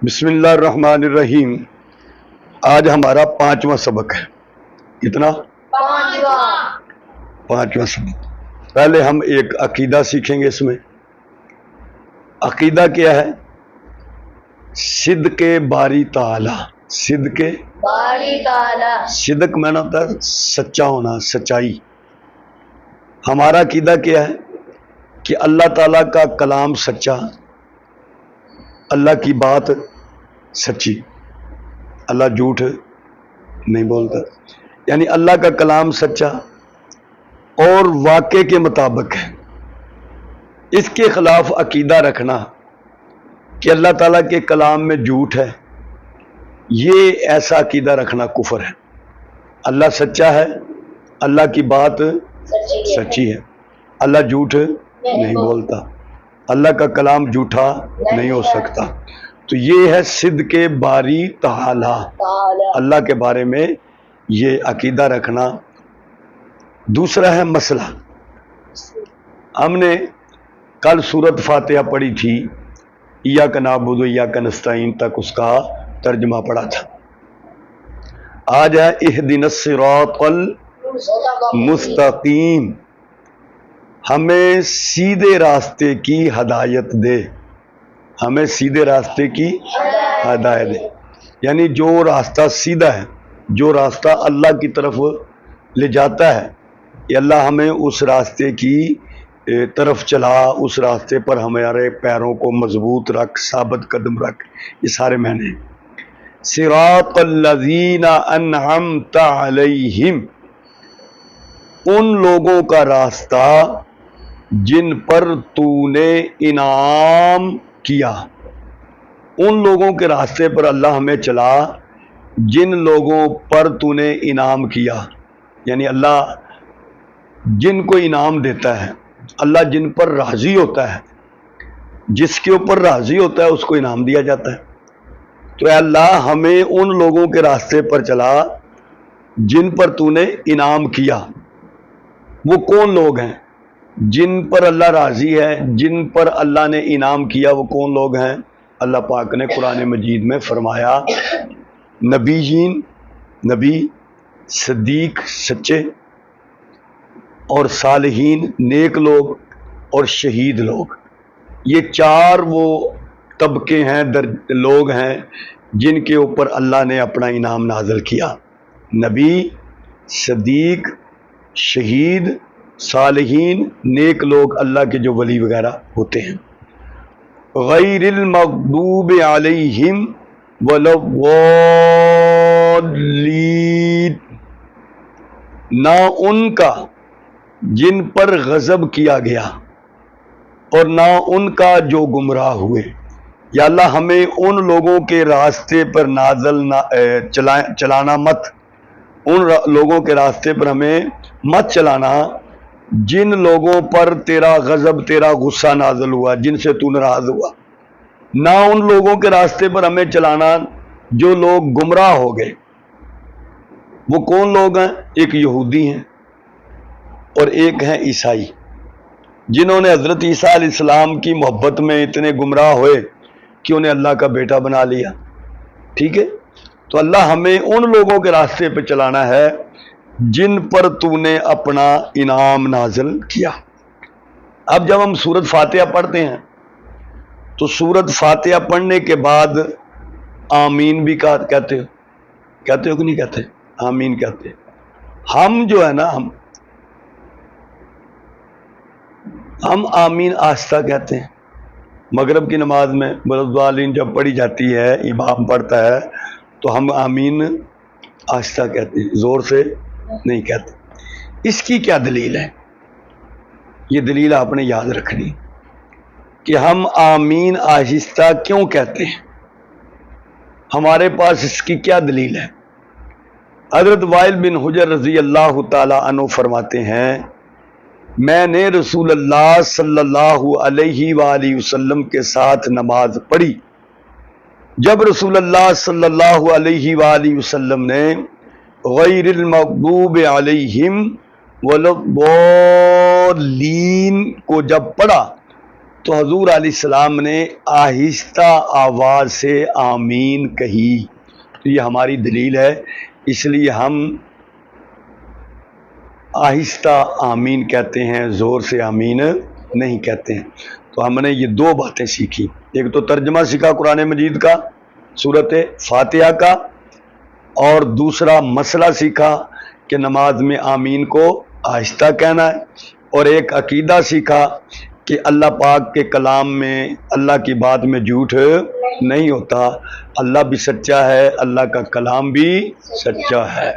بسم اللہ الرحمن الرحیم۔ آج ہمارا 5واں سبق ہے۔ کتنا؟ پانچواں سبق۔ پہلے ہم ایک عقیدہ سیکھیں گے۔ اس میں عقیدہ کیا ہے؟ صدق باری تعالی۔ صدق باری تعالی، صدق میں ہوتا ہے سچا ہونا، سچائی۔ ہمارا عقیدہ کیا ہے کہ اللہ تعالیٰ کا کلام سچا، اللہ کی بات سچی، اللہ جھوٹ نہیں بولتا، یعنی اللہ کا کلام سچا اور واقع کے مطابق ہے۔ اس کے خلاف عقیدہ رکھنا کہ اللہ تعالیٰ کے کلام میں جھوٹ ہے، یہ ایسا عقیدہ رکھنا کفر ہے۔ اللہ سچا ہے، اللہ کی بات سچی ہے، اللہ جھوٹ نہیں بولتا، اللہ کا کلام جھوٹا نہیں ہو سکتا۔ تو یہ ہے صدق باری تعالی، اللہ کے بارے میں یہ عقیدہ رکھنا۔ دوسرا ہے مسئلہ۔ ہم نے کل سورۃ فاتحہ پڑھی تھی، ایاک نعبد و ایاک نستعین تک اس کا ترجمہ پڑھا تھا۔ آج ہے اہدنا الصراط المستقیم، ہمیں سیدھے راستے کی ہدایت دے، ہمیں سیدھے راستے کی ہدایت دے، یعنی جو راستہ سیدھا ہے، جو راستہ اللہ کی طرف لے جاتا ہے، کہ اللہ ہمیں اس راستے کی طرف چلا، اس راستے پر ہمارے پیروں کو مضبوط رکھ، ثابت قدم رکھ، یہ سارے معنی۔ صراط الذین انعمت علیہم، ان لوگوں کا راستہ جن پر تو نے انعام کیا، ان لوگوں کے راستے پر اللہ ہمیں چلا جن لوگوں پر تو نے انعام کیا، یعنی اللہ جن کو انعام دیتا ہے، اللہ جن پر راضی ہوتا ہے، جس کے اوپر راضی ہوتا ہے اس کو انعام دیا جاتا ہے۔ تو اے اللہ ہمیں ان لوگوں کے راستے پر چلا جن پر تو نے انعام کیا۔ وہ کون لوگ ہیں؟ جن پر اللہ راضی ہے، جن پر اللہ نے انعام کیا، وہ کون لوگ ہیں؟ اللہ پاک نے قرآن مجید میں فرمایا، نبیین، نبی، صدیق سچے، اور صالحین نیک لوگ، اور شہید لوگ۔ یہ چار وہ طبقے ہیں، لوگ ہیں جن کے اوپر اللہ نے اپنا انعام نازل کیا۔ نبی، صدیق، شہید، صالحین، نیک لوگ، اللہ کے جو ولی وغیرہ ہوتے ہیں۔ غیر المغضوب علیہم ولا الضالین، نہ ان کا جن پر غضب کیا گیا اور نہ ان کا جو گمراہ ہوئے۔ یا اللہ ہمیں ان لوگوں کے راستے پر چلانا مت، ان لوگوں کے راستے پر ہمیں مت چلانا جن لوگوں پر تیرا غضب، تیرا غصہ نازل ہوا، جن سے تو ناراض ہوا۔ نہ ان لوگوں کے راستے پر ہمیں چلانا جو لوگ گمراہ ہو گئے۔ وہ کون لوگ ہیں؟ ایک یہودی ہیں اور ایک ہیں عیسائی، جنہوں نے حضرت عیسیٰ علیہ السلام کی محبت میں اتنے گمراہ ہوئے کہ انہیں اللہ کا بیٹا بنا لیا۔ ٹھیک ہے، تو اللہ ہمیں ان لوگوں کے راستے پہ چلانا ہے جن پر تو نے اپنا انعام نازل کیا۔ اب جب ہم سورۃ فاتحہ پڑھتے ہیں تو سورۃ فاتحہ پڑھنے کے بعد آمین بھی کہتے ہو کہ نہیں کہتے؟ آمین کہتے ہیں۔ ہم جو ہے نا، ہم آمین آہستہ کہتے ہیں۔ مغرب کی نماز میں والدین جب پڑھی جاتی ہے، امام پڑھتا ہے، تو ہم آمین آہستہ کہتے ہیں، زور سے نہیں کہتے۔ اس کی کیا دلیل ہے؟ یہ دلیل آپ نے یاد رکھنی کہ ہم آمین آہستہ کیوں کہتے ہیں، ہمارے پاس اس کی کیا دلیل ہے۔ حضرت وائل بن حجر رضی اللہ تعالی عنہ فرماتے ہیں، میں نے رسول اللہ صلی اللہ علیہ وآلہ وسلم کے ساتھ نماز پڑھی۔ جب رسول اللہ صلی اللہ علیہ وآلہ وسلم نے غیر المغضوب علیہم ولا الضالین کو جب پڑھا تو حضور علیہ السلام نے آہستہ آواز سے آمین کہی، تو یہ ہماری دلیل ہے، اس لیے ہم آہستہ آمین کہتے ہیں، زور سے آمین نہیں کہتے ہیں۔ تو ہم نے یہ دو باتیں سیکھی، ایک تو ترجمہ سیکھا قرآن مجید کا، سورۃ فاتحہ کا، اور دوسرا مسئلہ سیکھا کہ نماز میں آمین کو آہستہ کہنا ہے، اور ایک عقیدہ سیکھا کہ اللہ پاک کے کلام میں، اللہ کی بات میں جھوٹ نہیں ہوتا، اللہ بھی سچا ہے، اللہ کا کلام بھی سچا ہے۔